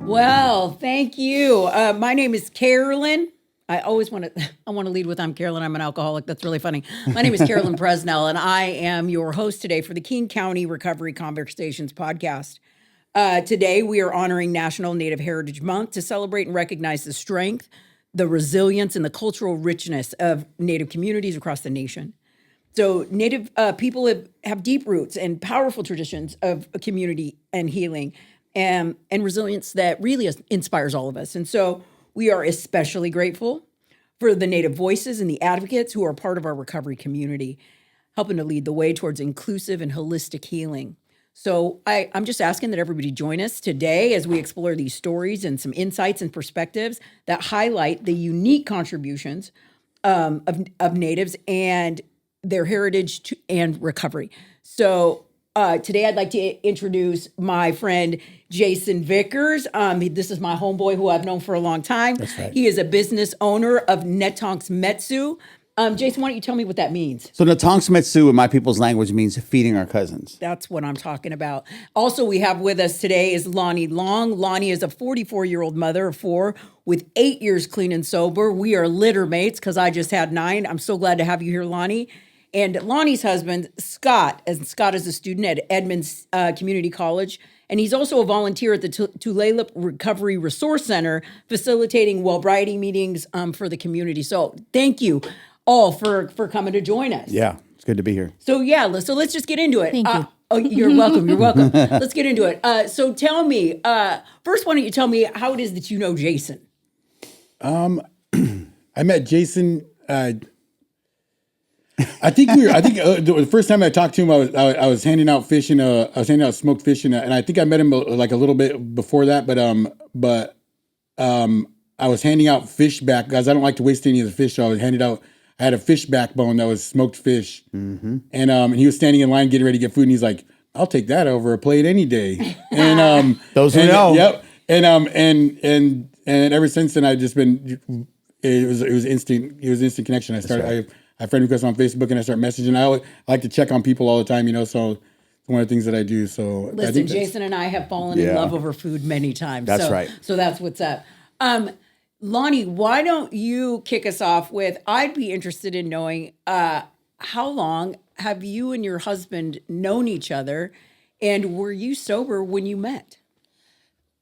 Well, thank you. My name is Carolyn. I want to lead with I'm Carolyn. I'm an alcoholic. That's really funny. My name is Carolyn Presnell, and I am your host today for the King County Recovery Conversations podcast. Today, we are honoring National Native Heritage Month to celebrate and recognize the strength, the resilience, and the cultural richness of Native communities across the nation. So Native people have deep roots and powerful traditions of community and healing and resilience that really inspires all of us. And so we are especially grateful for the Native voices and the advocates who are part of our recovery community, helping to lead the way towards inclusive and holistic healing. So I'm just asking that everybody join us today as we explore these stories and some insights and perspectives that highlight the unique contributions of Natives and their heritage and recovery. So today I'd like to introduce my friend Jason Vickers. This is my homeboy who I've known for a long time. That's right. He is a business owner of Netonks Metsu. Jason, why don't you tell me what that means? So Netonks Metsu in my people's language means feeding our cousins. That's what I'm talking about. Also, we have with us today is Loni Long. Loni is a 44-year-old mother of 4 with 8 years clean and sober. We are litter mates because I just had 9. I'm so glad to have you here, Loni. And Lonnie's husband, Scott, is a student at Edmonds Community College, and he's also a volunteer at the Tulalip Recovery Resource Center, facilitating sobriety meetings for the community. So thank you all for coming to join us. Yeah, it's good to be here. So let's just get into it. Thank you. Oh, you're welcome. You're welcome. Let's get into it. So tell me, first, why don't you tell me how it is that you know Jason? I met Jason. I think the first time I talked to him, I was handing out fish I was handing out smoked fish, and I think I met him like a little bit before that, but I was handing out fish back because I don't like to waste any of the fish. So I had a fish backbone that was smoked fish, and he was standing in line getting ready to get food, and he's like, "I'll take that over a plate any day." And Those who know, yep, and ever since then I've just been. It was instant. It was instant connection. I friend request on Facebook and I start messaging. I like to check on people all the time, so it's one of the things that I do. So listen, Jason and I have fallen in love over food many times. That's right. So that's what's up. Loni, why don't you kick us off with, I'd be interested in knowing how long have you and your husband known each other, and were you sober when you met?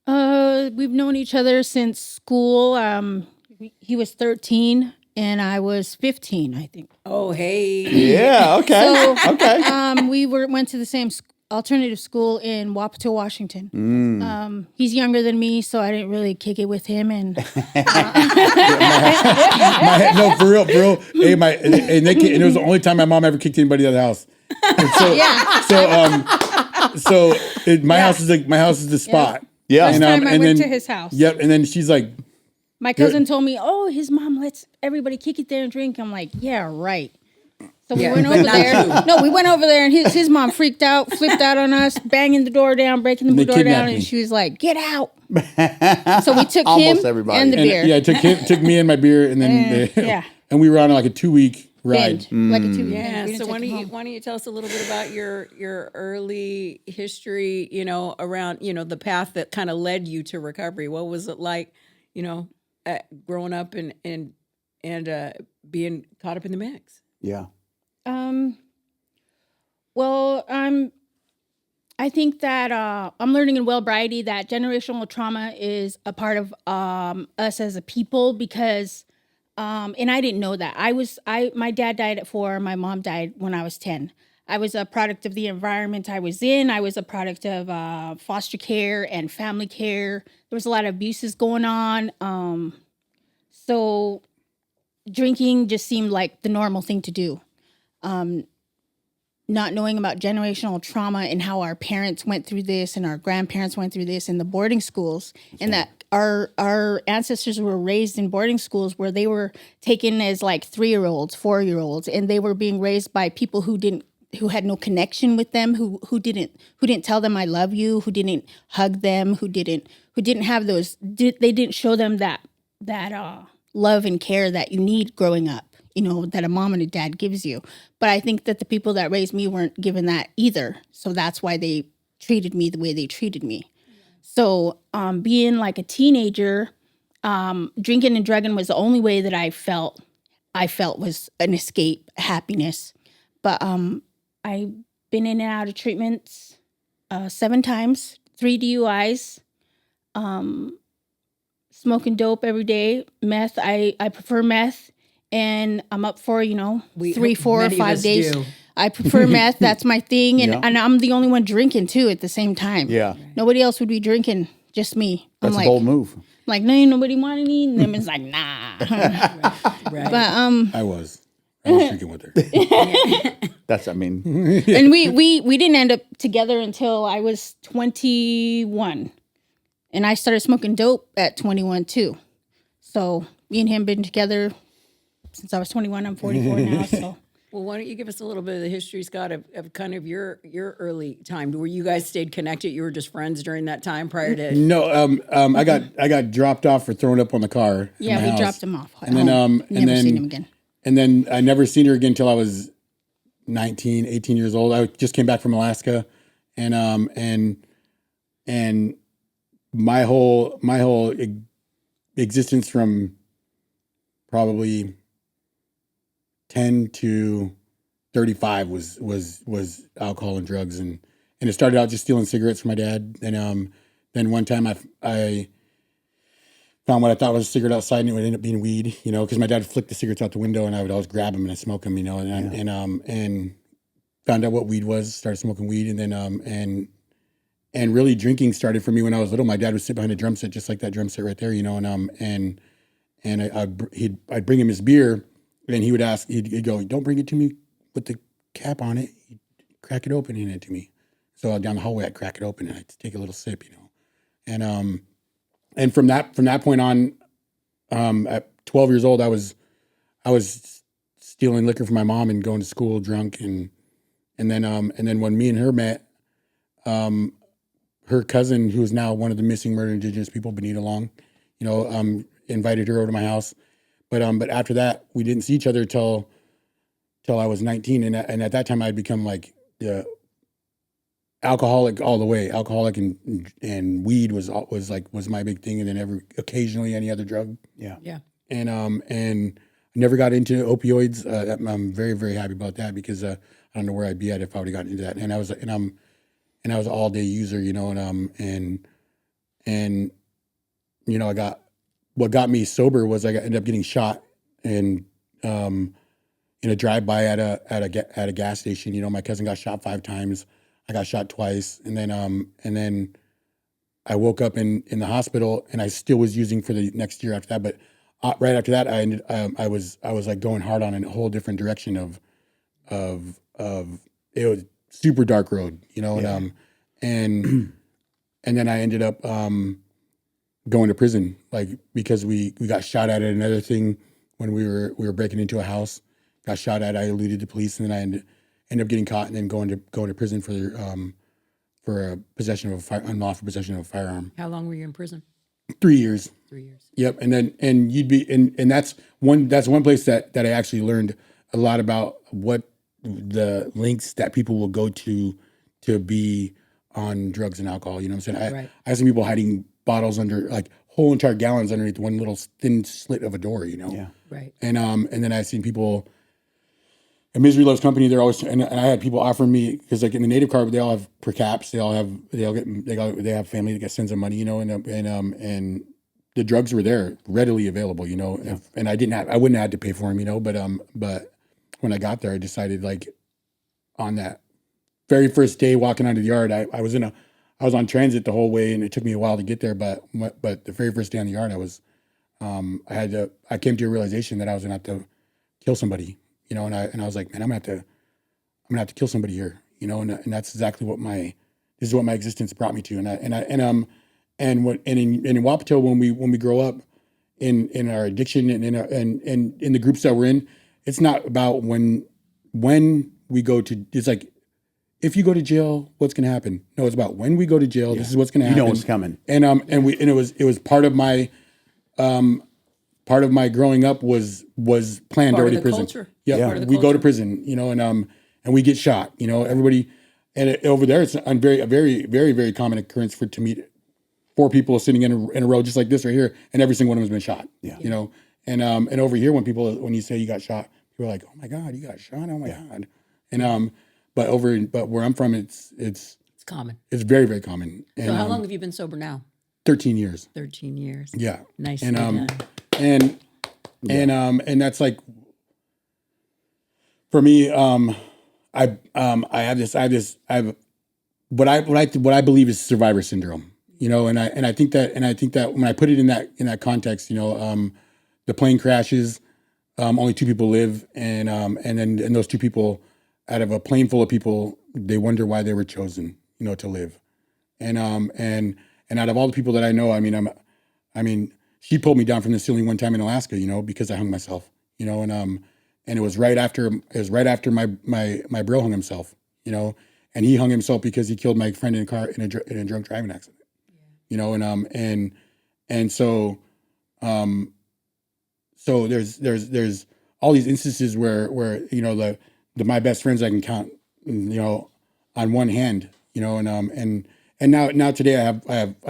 We've known each other since school. He was 13 and I was 15, I think. Oh, hey. Yeah, okay. So, okay. we went to the same alternative school in Wapato, Washington. He's younger than me, so I didn't really kick it with him. And no, for real. Hey, and it was the only time my mom ever kicked anybody out of the house. My house is the spot. Yeah. First time I went to his house. Yep, and then she's like, my cousin told me, "Oh, his mom lets everybody kick it there and drink." I'm like, "Yeah, right." So we went over there. No, we went over there, and his mom flipped out on us, banging the door down, breaking the door down, and she was like, "Get out!" So we took him and the beer. Yeah, took me and my beer, and then and we were on like a 2-week ride, like a 2 week. Yeah. So why don't you tell us a little bit about your early history? Around the path that kind of led you to recovery. What was it like? Growing up and being caught up in the mix. Yeah. Well, I think that I'm learning in sobriety that generational trauma is a part of us as a people because, and I didn't know that. My dad died at 4. My mom died when I was 10. I was a product of the environment I was in. I was a product of foster care and family care. There was a lot of abuses going on. So drinking just seemed like the normal thing to do. Not knowing about generational trauma and how our parents went through this and our grandparents went through this in the boarding schools, and that our ancestors were raised in boarding schools where they were taken as like 3-year-olds, 4-year-olds, and they were being raised by people who had no connection with them, who didn't tell them I love you, who didn't hug them, who didn't have those. They didn't show them that love and care that you need growing up. That a mom and a dad gives you. But I think that the people that raised me weren't given that either. So that's why they treated me the way they treated me. So being like a teenager, drinking and drugging was the only way that I felt was an escape, happiness. But I've been in and out of treatments 7 times, 3 DUIs, smoking dope every day, meth. I prefer meth, and I'm up for 3, 4, or many of 5 us days. do. I prefer meth. That's my thing, and Yeah. and I'm the only one drinking too at the same time. Yeah. Nobody else would be drinking, just me. That's I'm a bold move. like, no, ain't nobody want any. And them is like, nah. Right. But I was drinking with her. That's, I mean, and we didn't end up together until I was 21, and I started smoking dope at 21 too. So me and him been together since I was 21. I'm 44 now. So Well, why don't you give us a little bit of the history, Scott, of kind of your early time, where you guys stayed connected? You were just friends during that time prior to. No, I got dropped off for throwing up on the car. in yeah, my we house. dropped him off. And then never seen him again. And then I never seen her again until I was 19, 18 years old. I just came back from Alaska, and my whole existence from probably 10 to 35 was alcohol and drugs, and it started out just stealing cigarettes from my dad. And then one time I found what I thought was a cigarette outside, and it would end up being weed, because my dad would flick the cigarettes out the window, and I would always grab them and I'd smoke them, and found out what weed was, started smoking weed, and then and really drinking started for me when I was little. My dad would sit behind a drum set, just like that drum set right there, and I'd bring him his beer, and he would ask, he'd go, "Don't bring it to me with the cap on it. He'd crack it open and hand it to me." So down the hallway, I'd crack it open and I'd take a little sip, and from that point on, at 12 years old, I was stealing liquor from my mom and going to school drunk, and then when me and her met, her cousin, who is now one of the missing murdered Indigenous people, Benita Long, invited her over to my house, but after that, we didn't see each other till I was 19, and at that time I'd become like the alcoholic all the way. Alcoholic and weed was my big thing, and then occasionally any other drug. yeah. Yeah. And I never got into opioids. I'm very, very happy about that, because I don't know where I'd be at if I would have gotten into that. And I was an all day user, I got, what got me sober was ended up getting shot in a drive by at a gas station. My cousin got shot 5 times. I got shot twice, and then I woke up in the hospital, and I still was using for the next year after that. But right after that, I was like going hard on a whole different direction of it was super dark road, and then I ended up going to prison, like, because we got shot at another thing when we were breaking into a house. Got shot at. I eluded the police, and then I ended up getting caught, and then going to prison for unlawful possession of a firearm. How long were you in prison? 3 years. 3 years. Yep. And you'd be and that's one place that I actually learned a lot about what the lengths that people will go to be on drugs and alcohol. You know what I'm saying? Right. I see people hiding bottles under, like, whole entire gallons underneath one little thin slit of a door, Yeah. Right. And then I've seen people at Misery Loves Company. They're always, and I had people offering me, because like in the Native Car, they all have per caps. They have family that sends them money, and the drugs were there, readily available, Yeah. and I wouldn't have had to pay for them, but when I got there, I decided, like, on that very first day walking onto the yard, I was on transit the whole way, and it took me a while to get there, but the very first day on the yard, I came to a realization that I was gonna have to kill somebody, and I was like, man, I'm gonna have to kill somebody here, and that's exactly what my existence brought me to, and in Wapato, when we grow up in our addiction and in the groups that we're in, it's not about when we go to, it's like, if you go to jail, what's going to happen? No, it's about when we go to jail. This is what's going to happen. You know what's coming. And it was part of my growing up was planned Part of already. the Prison. culture. Yeah, Part of the we go culture. to prison, and we get shot. Everybody, and over there, it's a very, very, very common occurrence to meet 4 people sitting in a row just like this right here, and every single one of them has been shot. Yeah. You know, and over here when you say you got shot, people are like, oh my God, you got shot, oh my God. And but where I'm from, it's common. it's very, very common. And, So how long have you been sober now? 13 years. 13 years. Yeah. Nice. And and that's like, for me, I have what I believe is survivor syndrome, you know, and I think that when I put it in that context, you know, the plane crashes, only 2 people live, and those 2 people out of a plane full of people, they wonder why they were chosen, you know, to live, and out of all the people that I know, I mean, she pulled me down from the ceiling one time in Alaska, you know, because I hung myself, you know, and it was right after my bro hung himself, you know, and he hung himself because he killed my friend in a car in a drunk driving accident, you know, and so there's all these instances where you know my best friends I can count, you know, on one hand, you know, and now today I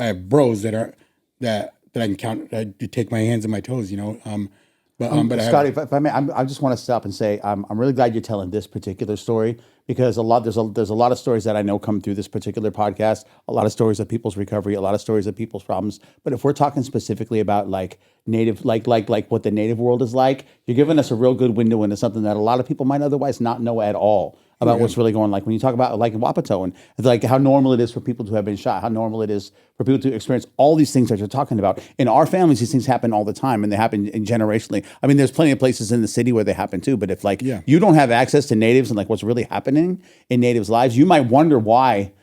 have bros that I can count, that take my hands and my toes, you know, but I Scotty, have, if I may, I just want to stop and say I'm really glad you're telling this particular story, because there's a lot of stories that I know come through this particular podcast, a lot of stories of people's recovery, a lot of stories of people's problems. But if we're talking specifically about like native, like what the native world is like, you're giving us a real good window into something that a lot of people might otherwise not know at all about what's really going on. Like when you talk about like Wapato and like how normal it is for people to have been shot, how normal it is for people to experience all these things that you're talking about. In our families, these things happen all the time, and they happen generationally. I mean, there's plenty of places in the city where they happen too, but if like you don't have access to natives and like what's really happening in natives' lives, you might wonder why.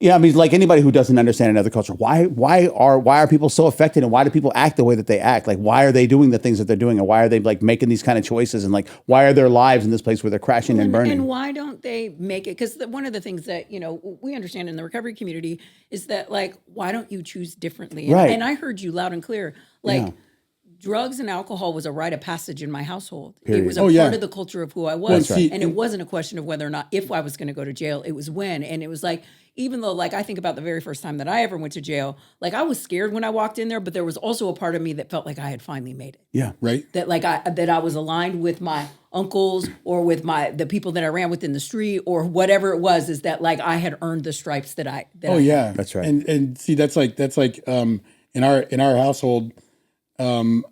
Yeah, I mean, like anybody who doesn't understand another culture, why are people so affected, and why do people act the way that they act? Like, why are they doing the things that they're doing, and why are they like making these kind of choices, and like why are their lives in this place where they're crashing and burning? And why don't they make it? Because one of the things that, you know, we understand in the recovery community is that, like, why don't you choose differently? And, Right. and I heard you loud and clear. Like, drugs and alcohol was a rite of passage in my household. It was a part of the culture of who I was. Well, see, and it wasn't a question of whether or not if I was going to go to jail. It was when. And it was like, even though, like, I think about the very first time that I ever went to jail, like, I was scared when I walked in there, but there was also a part of me that felt like I had finally made it. Yeah. right. That like I was aligned with my uncles or with the people that I ran with in the street or whatever it was, is that like I had earned the stripes that I Oh yeah, That's right. And see, that's like in our household, when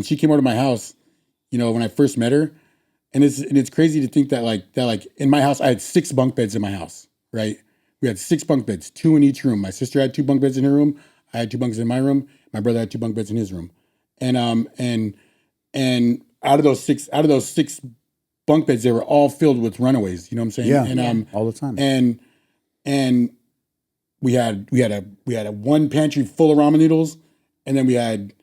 she came over to my house, you know, when I first met her, and it's crazy to think that like in my house I had 6 bunk beds in my house, right? We had 6 bunk beds, 2 in each room. My sister had 2 bunk beds in her room. I had 2 bunks in my room. My brother had 2 bunk beds in his room, and out of those six bunk beds, they were all filled with runaways. You know what I'm saying? Yeah. And all the time. and we had a one pantry full of ramen noodles, and then we had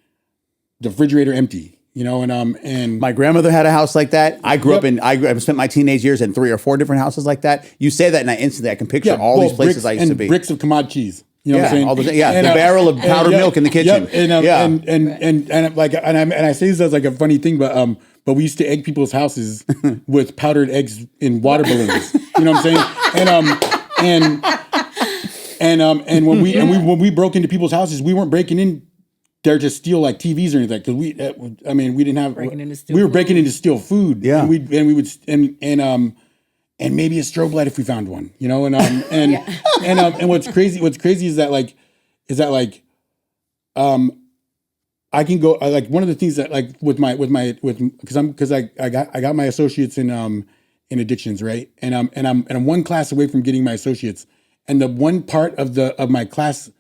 the refrigerator empty. You know, and My grandmother had a house like that. I grew up in. I spent my teenage years in 3 or 4 different houses like that. You say that, and I can picture all these places I used to be. bricks of Kamad cheese. You know what I'm saying? All the barrel of powdered milk in the kitchen. And I say this as like a funny thing, but we used to egg people's houses with powdered eggs in water balloons. You know what I'm saying? And when we broke into people's houses, we weren't breaking in there to steal like TVs or anything, because we didn't have. We were breaking in to steal food. Yeah, and we would and maybe a strobe light if we found one, you know, and what's crazy is that I can go like one of the things that like because I got my associates in addictions, right, and I'm one class away from getting my associates, and the one part of my class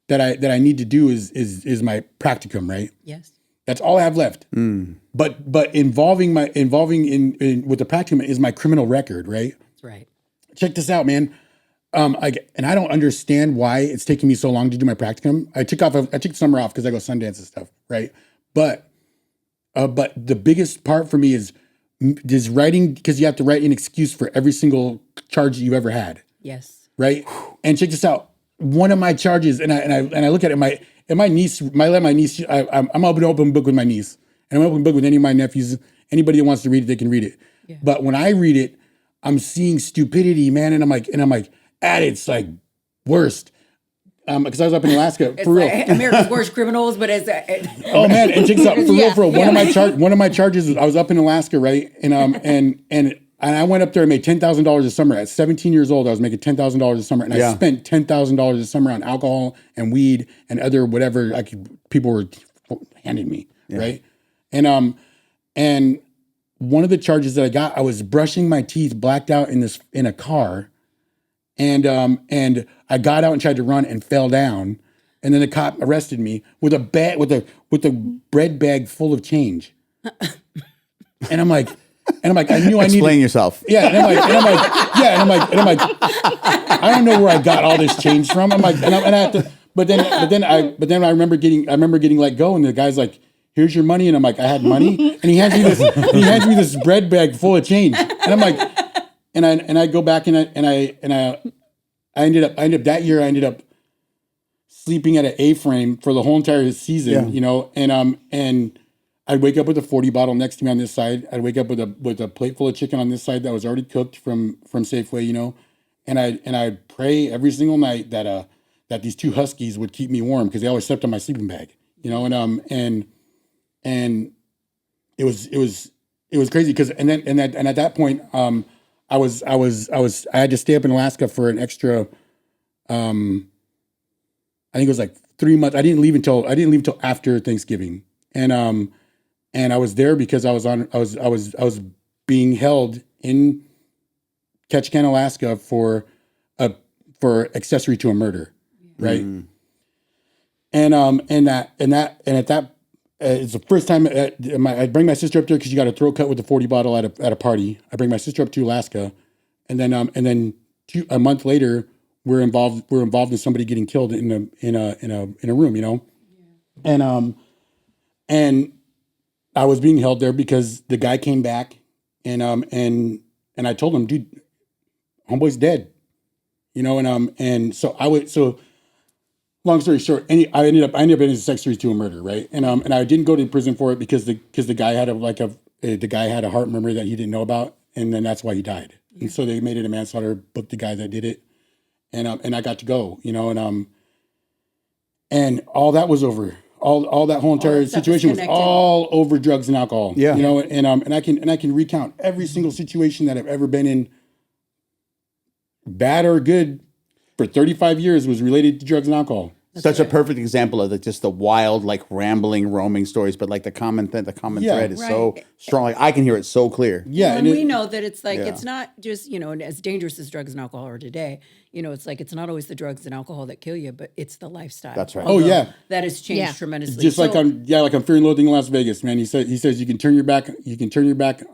that I need to do is my practicum, right? Yes. That's all I have left. But involving in with the practicum is my criminal record, right? That's right. Check this out, man. And I don't understand why it's taking me so long to do my practicum. I took summer off because I go Sundance and stuff, right? But the biggest part for me is writing, because you have to write an excuse for every single charge that you ever had. Yes. Right. And check this out. One of my charges, and I look at it, my niece, I'm open book with my niece, and I'm open book with any of my nephews. Anybody that wants to read it, they can read it. Yeah. But when I read it, I'm seeing stupidity, man, and I'm like, at its like worst. because I was up in Alaska It's for real. like America's Worst Criminals, but it's Oh man, and check this out for real. For real, one of my charges was I was up in Alaska, right? And and I went up there and made $10,000 a summer. At 17 years old, I was making $10,000 a summer, and I spent $10,000 a summer on alcohol and weed and other whatever people were handing me, right? And one of the charges that I got, I was brushing my teeth, blacked out in a car, and I got out and tried to run and fell down, and then the cop arrested me with a bread bag full of change, and I'm like, I knew I needed. Explain yourself. Yeah, and I'm like, I don't know where I got all this change from. I'm like, and I have to, but then I remember getting let go, and the guy's like, "Here's your money," and I'm like, I had money, and he hands me this bread bag full of change, and I'm like, and I go back and I ended up that year I ended up sleeping at an A-frame for the whole entire season, you know, and I'd wake up with a 40 bottle next to me on this side. I'd wake up with a plate full of chicken on this side that was already cooked from Safeway, you know, and I'd pray every single night that these two huskies would keep me warm because they always slept on my sleeping bag, you know, and it was crazy because and at that point I had to stay up in Alaska for an extra I think it was like 3 months. I didn't leave until after Thanksgiving, and I was there because I was being held in Ketchikan, Alaska for accessory to a murder, right? And at that it's the first time I bring my sister up there because you got a throat cut with a 40 bottle at a party. I bring my sister up to Alaska, and then a month later we're involved in somebody getting killed in a room, you know, and I was being held there because the guy came back and I told him, dude, homeboy's dead, you know, and so long story short, I ended up in accessory to a murder, right? And I didn't go to prison for it because the guy had a heart murmur that he didn't know about, and then that's why he died. Yeah. And so they made it a manslaughter, booked the guy that did it, and I got to go, you know, and all that was over. All that whole entire situation was all over drugs and alcohol. Yeah. You know, and I can recount every single situation that I've ever been in, bad or good, for 35 years was related to drugs and alcohol. Such a perfect example of just the wild, like rambling, roaming stories, but like the common thread is so strong. Like, I can hear it so clear. Yeah, and we know that it's like it's not just, you know, as dangerous as drugs and alcohol are today. You know, it's like it's not always the drugs and alcohol that kill you, but it's the lifestyle. That's right. Oh yeah, that has changed tremendously. Just like I'm Fear and Loathing in Las Vegas, man. He says you can turn your back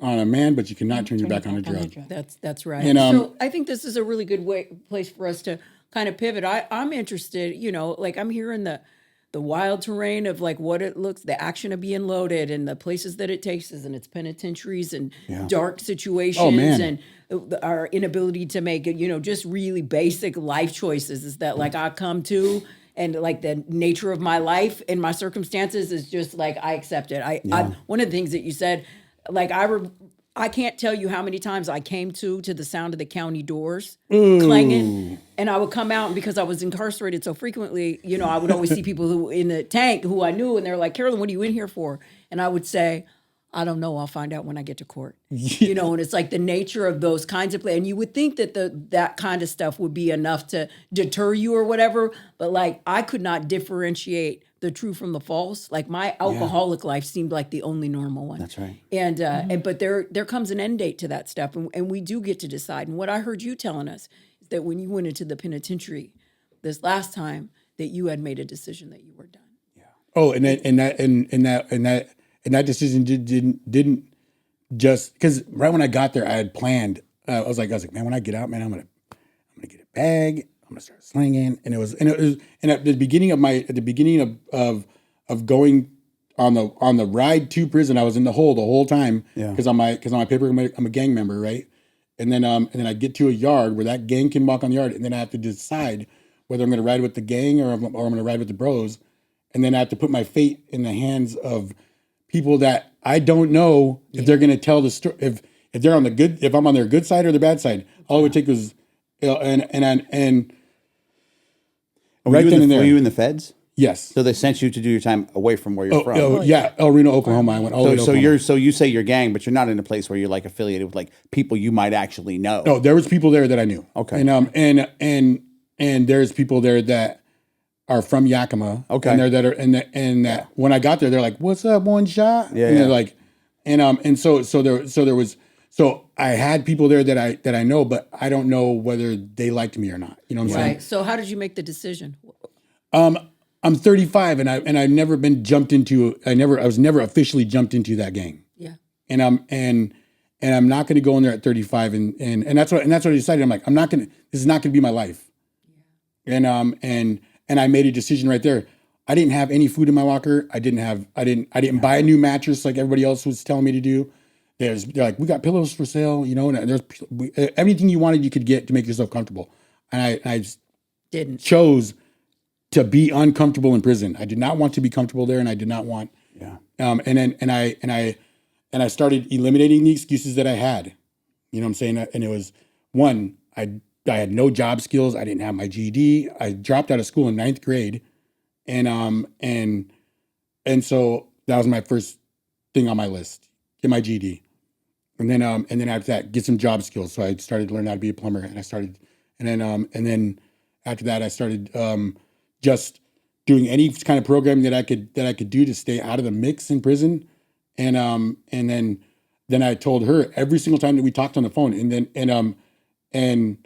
on a man, but you cannot turn your back on a drug. That's right. And, so I think this is a really good place for us to kind of pivot. I'm interested, you know, like I'm hearing the wild terrain of like what it looks, the action of being loaded and the places that it takes us and its penitentiaries and dark situations and our inability to make, you know, just really basic life choices is that like I come to, and like the nature of my life and my circumstances is just like, I accept it. I one of the things that you said, like I can't tell you how many times I came to the sound of the county doors clanging, and I would come out, and because I was incarcerated so frequently, you know, I would always see people who in the tank who I knew, and they're like, Carolyn, what are you in here for? And I would say, I don't know. I'll find out when I get to court. You know, and it's like the nature of those kinds of play. And you would think that that kind of stuff would be enough to deter you or whatever, but like I could not differentiate the true from the false. Like my alcoholic life seemed like the only normal one. That's right. And but there comes an end date to that stuff, and we do get to decide. And what I heard you telling us is that when you went into the penitentiary this last time, that you had made a decision that you were done. Yeah. Oh, and that decision didn't just because right when I got there, I had planned. I was like, man, when I get out, man, I'm gonna get a bag. I'm gonna start slinging, and at the beginning of going on the ride to prison, I was in the hole the whole time because on my paper I'm a gang member, right? And then I get to a yard where that gang can walk on the yard, and then I have to decide whether I'm gonna ride with the gang or I'm gonna ride with the bros, and then I have to put my fate in the hands of people that I don't know if they're gonna tell the story, if they're on the good, if I'm on their good side or the bad side. All it would take was, Right then and there. Were you in the feds? Yes. So they sent you to do your time away from where you're from. Yeah, El Reno, Oklahoma. I went all the way to Oklahoma. So you say you're gang, but you're not in a place where you're like affiliated with like people you might actually know. No, there was people there that I knew. Okay. And there's people there that are from Yakima. Okay. And that when I got there, they're like, "What's up, one shot?" Yeah. And they're like, so I had people there that I know, but I don't know whether they liked me or not. You know what I'm saying? Right. So how did you make the decision? I'm 35 and I've never been jumped into. I was never officially jumped into that gang. Yeah. And I'm not going to go in there at 35 and that's what I decided. I'm like, this is not going to be my life. Yeah. And I made a decision right there. I didn't have any food in my locker. I didn't buy a new mattress like everybody else was telling me to do. They're like, we got pillows for sale, you know, and there's everything you wanted you could get to make yourself comfortable. And I just Didn't. chose to be uncomfortable in prison. I did not want to be comfortable there, and I did not want. Yeah. And I started eliminating the excuses that I had. You know what I'm saying? And it was one, I had no job skills. I didn't have my GED. I dropped out of school in 9th grade, and so that was my first thing on my list: get my GED, and then after that, get some job skills. So I started to learn how to be a plumber, and then after that, I started just doing any kind of programming that I could do to stay out of the mix in prison, and then I told her every single time that we talked on the phone, and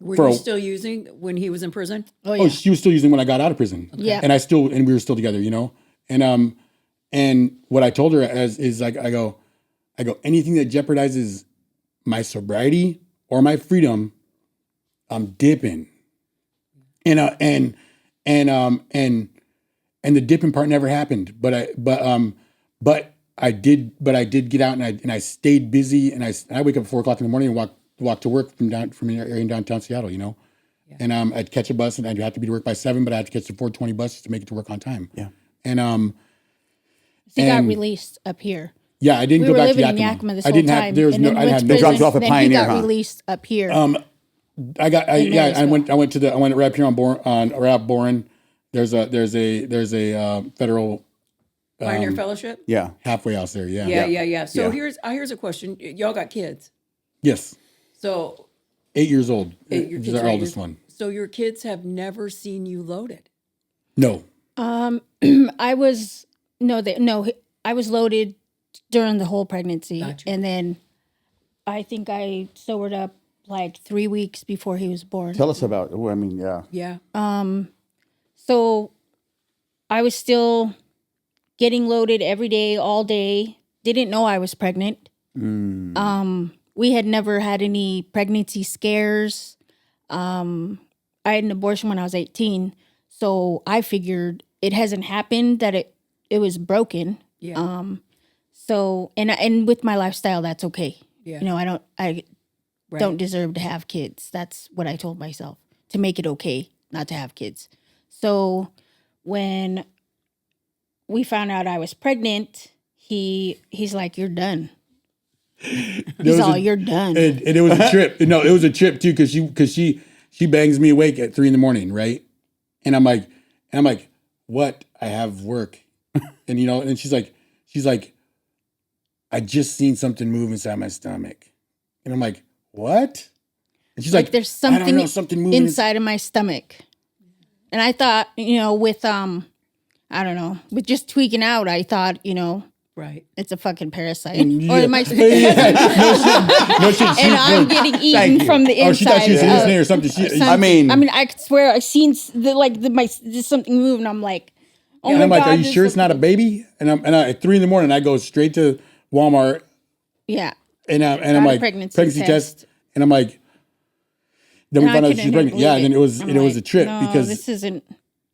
Were you still using when he was in prison? Oh, she was still using when I got out of prison. Okay. Yeah. And we were still together, you know? And what I told her is like, I go, anything that jeopardizes my sobriety or my freedom, I'm dipping. And the dipping part never happened, but I did get out and I stayed busy, and I wake up at 4:00 in the morning and walk to work from an area in downtown Seattle, you know? Yeah. And I'd catch a bus and I'd have to be to work by 7, but I had to catch the 4:20 bus just to make it to work on time. Yeah. And So you got released up here. yeah, I didn't We go were back to living in Yakima. Yakima this I whole didn't time. have there was and no then I went had to no prison, dropped you off at then Pioneer, he got huh? released up here. I went right up here on Boren. There's a federal Pioneer Fellowship? Yeah. halfway house there. Yeah. Yeah. So Yeah. here's a question. Y'all got kids. Yes. So 8 years old. your This kids is our are oldest yours. one. So your kids have never seen you loaded. No. I was loaded during the whole pregnancy. Gotcha. And then I think I sobered up like 3 weeks before he was born. Tell us about. I mean, yeah. Yeah. So I was still getting loaded every day, all day. Didn't know I was pregnant. We had never had any pregnancy scares. I had an abortion when I was 18. So I figured it hasn't happened, that it was broken. Yeah. So and with my lifestyle, that's okay. Yeah. You know, I Right. don't deserve to have kids. That's what I told myself, to make it okay not to have kids. So when we found out I was pregnant, he's like, "You're done." You're done. And it was a trip. No, it was a trip too, because she bangs me awake at 3 a.m, right? And I'm like, what? I have work. And you know, and she's like, I just seen something move inside my stomach. And I'm like, what? And she's like, there's I don't something, know, something moving inside of my stomach. And I thought, you know, with I don't know, with just tweaking out, I thought, you know, Right. it's a fucking parasite. Yeah. Or am I? No shit. And I'm getting eaten from the inside. Oh, she thought she was hallucinating or something. I swear I seen there's something move, and I'm like, oh And my I'm like, God, are you there's sure it's not a something- baby? And at 3 a.m, I go straight to Walmart Yeah. and I'm Got a like, pregnancy test. And I'm like, then we And I found out couldn't she's pregnant. believe Yeah, and then it was I'm a like, trip no, because this isn't.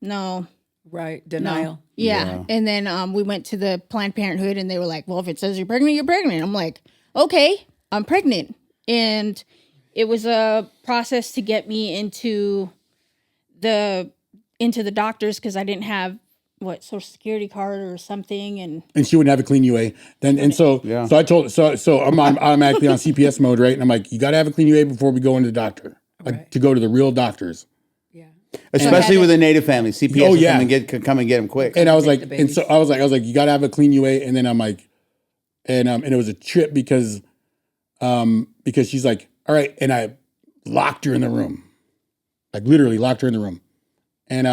No. Right. Denial. Yeah. And then we went to the Planned Parenthood, and they were like, well, if it says you're pregnant, you're pregnant. I'm like, okay, I'm pregnant. And it was a process to get me into the doctors, because I didn't have Social Security card or something, and she wouldn't have a clean UA. So I told so I'm automatically on CPS mode, right? And I'm like, you got to have a clean UA before we go into the doctor, like Right. to go to the real doctors. Yeah. Especially with a native family, CPS Oh, will yeah. come and get them quick. And I was Take like, the and so I was like, you gotta have a clean UA. And then I'm like, and it was a trip because she's like, all right, and I locked her in the room, like literally locked her in the room, and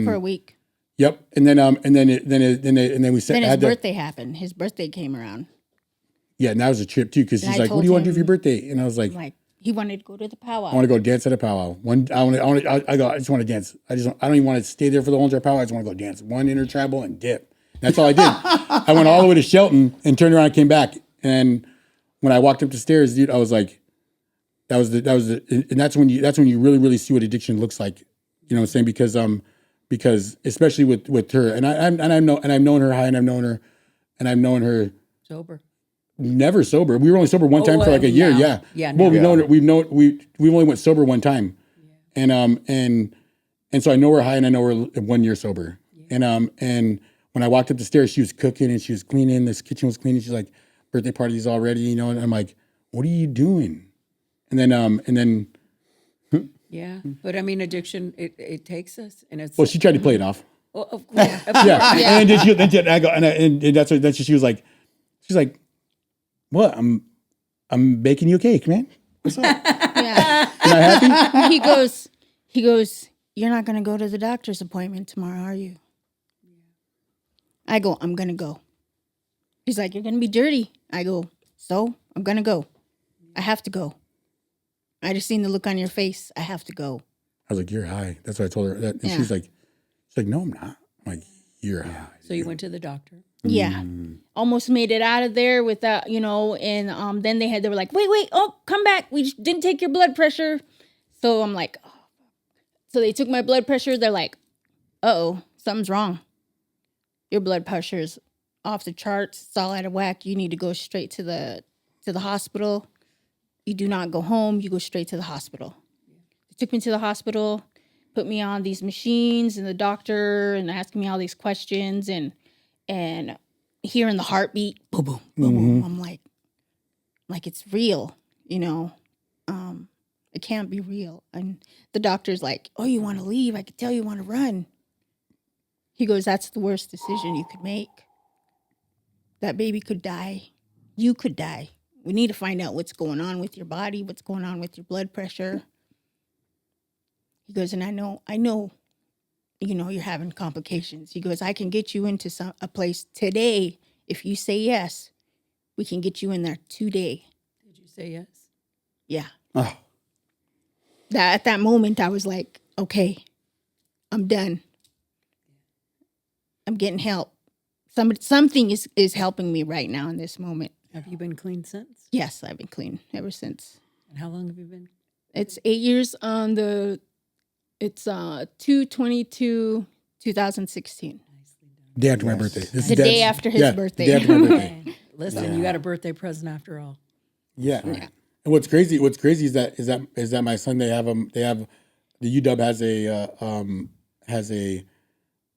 for a week. Yep, and then we said Then his birthday happened. His birthday came around. Yeah, and that was a trip too because she's like, "What do you want to do for your birthday?" And I was like, he wanted to go to the powwow. I want to go dance at a powwow. I just want to dance. I don't even want to stay there for the whole entire powwow. I just want to go dance one intertribal and dip. That's all I did. I went all the way to Shelton and turned around and came back. And when I walked up the stairs, dude, I was like, and that's when you really see what addiction looks like. You know what I'm saying? Because especially with her, and I've known her high, and I've known her Sober. never sober. We were only sober one time for like a year. No. Yeah. Yeah. Well, No. we only went sober one time, and so I know her high and I know her 1 year sober. And when I walked up the stairs, she was cooking and she was cleaning. This kitchen was cleaning. She's like, birthday party's already, you know. And I'm like, what are you doing? And then. Yeah, but I mean, addiction it takes us, and it's. Well, she tried to play it off. Well, of course. Yeah. And then I go and that's what she was like. She's like, what? I'm baking you a cake, man. What's up? Yeah. Am I happy? He goes, you're not going to go to the doctor's appointment tomorrow, are you? I go, I'm going to go. He's like, you're going to be dirty. I go, so I'm going to go. I have to go. I just seen the look on your face. I have to go. I was like, you're high. That's what I told her. And she's like, no, I'm not. I'm like, you're high. So you went to the doctor. Yeah. Almost made it out of there without, and then they were like, wait, oh, come back. We just didn't take your blood pressure. So I'm like, oh. So they took my blood pressure. They're like, uh-oh, something's wrong. Your blood pressure's off the charts. It's all out of whack. You need to go straight to the hospital. You do not go home. You go straight to the hospital. They took me to the hospital, put me on these machines and the doctor and asking me all these questions and hearing the heartbeat, boom, boom, boom, boom. I'm like it's real, it can't be real. And the doctor's like, oh, you want to leave? I could tell you want to run. He goes, that's the worst decision you could make. That baby could die. You could die. We need to find out what's going on with your body, what's going on with your blood pressure. He goes, and I know, you're having complications. He goes, I can get you into a place today. If you say yes, we can get you in there today. Did you say yes? Yeah. Oh. At that moment, I was like, okay, I'm done. I'm getting help. Something is helping me right now in this moment. Have you been clean since? Yes, I've been clean ever since. And how long have you been? It's 8 years on it's 2/22/2016. Day after my birthday. This The day after his birthday. The day after my birthday. Listen, you got a birthday present after all. Yeah. And what's crazy is that my son, they have the UW has a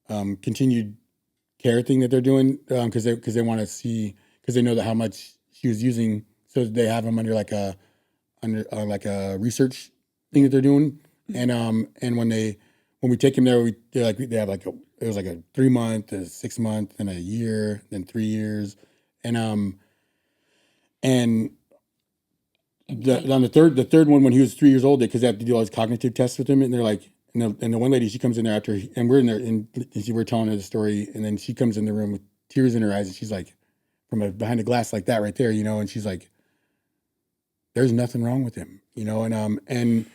continued care thing that they're doing because they want to see, because they know that how much she was using, so they have him under like a research thing that they're doing, and when we take him there, they have it was like a 3 month, a 6 month, and a year, then 3 years, and on the third one, when he was 3 years old, because they have to do all these cognitive tests with him, and they're like, and the one lady, she comes in there after, and we're in there, and we're telling her the story, and then she comes in the room with tears in her eyes, and she's like, from behind the glass like that right there, and she's like, there's nothing wrong with him, and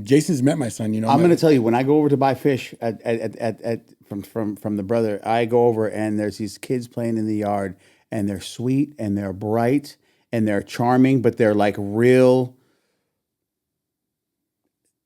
Jason's met my son, I'm going to tell you, when I go over to buy fish from the brother, I go over and there's these kids playing in the yard, and they're sweet and they're bright and they're charming, but they're like real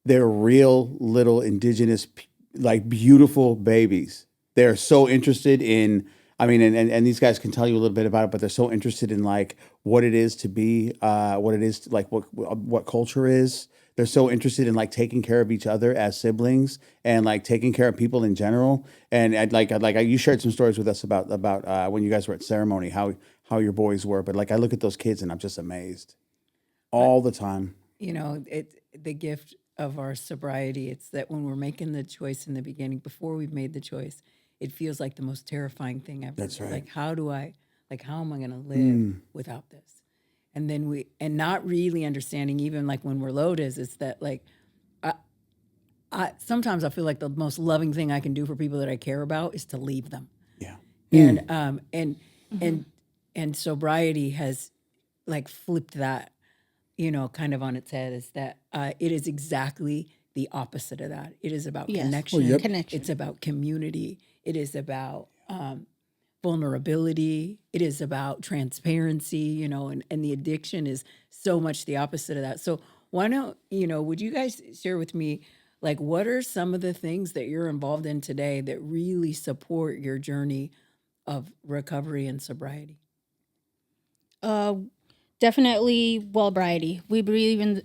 little indigenous, like beautiful babies. They're so interested in, and these guys can tell you a little bit about it, but they're so interested in like what it is to be, what it is to, like what culture is. They're so interested in like taking care of each other as siblings and like taking care of people in general. And you shared some stories with us about when you guys were at ceremony, how your boys were. But like I look at those kids and I'm just amazed all the time. The gift of our sobriety. It's that when we're making the choice in the beginning, before we've made the choice, it feels like the most terrifying thing ever. That's right. Like, how am I going to live without this? And then not really understanding, even like when we're low is that like, I sometimes I feel like the most loving thing I can do for people that I care about is to leave them. Yeah. And sobriety has like flipped that, kind of on its head, is that it is exactly the opposite of that. It is about connection. Connection. It's about community. It is about vulnerability. It is about transparency, and the addiction is so much the opposite of that. So why don't, would you guys share with me, like, what are some of the things that you're involved in today that really support your journey of recovery and sobriety? Definitely Wellbriety. We believe in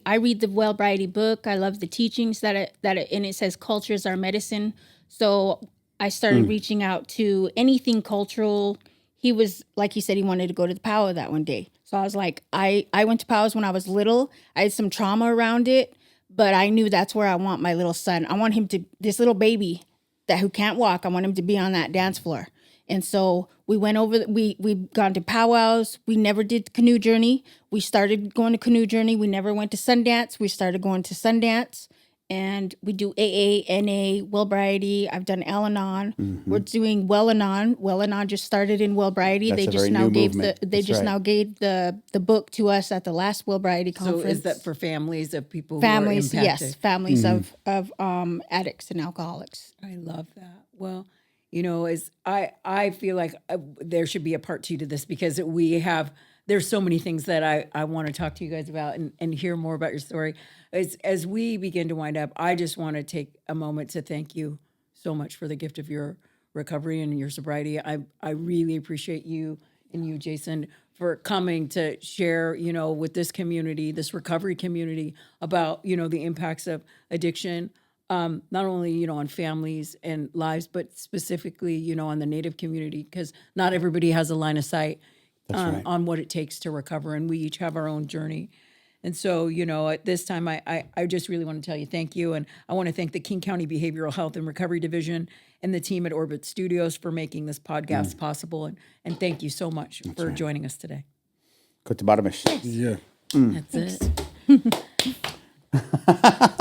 I read the Wellbriety book. I love the teachings and it says culture is our medicine. So I started reaching out to anything cultural. He was, like he said, he wanted to go to the powwow that one day. So I was like, I went to powwows when I was little. I had some trauma around it, but I knew that's where I want my little son. I want him to, this little baby who can't walk, I want him to be on that dance floor. And so we went over, we've gone to powwows. We never did canoe journey. We started going to canoe journey. We never went to Sundance. We started going to Sundance. And we do AA, NA, Wellbriety. I've done Al-Anon. We're doing Well-Anon. Well-Anon just started in Wellbriety. That's They a just very now new gave movement. they That's just right. now gave the book to us at the last Wellbriety conference. So is that for families of people families? who are impacted? Yes, families of addicts and alcoholics. I love that. Well, as I feel like there should be a part 2 to this, because there's so many things that I want to talk to you guys about and hear more about your story. As we begin to wind up, I just want to take a moment to thank you so much for the gift of your recovery and your sobriety. I really appreciate you and you, Jason, for coming to share, with this community, this recovery community, about, the impacts of addiction. Not only, on families and lives, but specifically, on the Native community, because not everybody has a line of sight right. on what it takes to recover, and we each have our own journey. And so, at this time, I just really want to tell you thank you, and I want to thank the King County Behavioral Health and Recovery Division and the team at Orbit Studios for making this podcast possible, and thank you so much for joining us today. Kutubadamish. Yeah. That's it.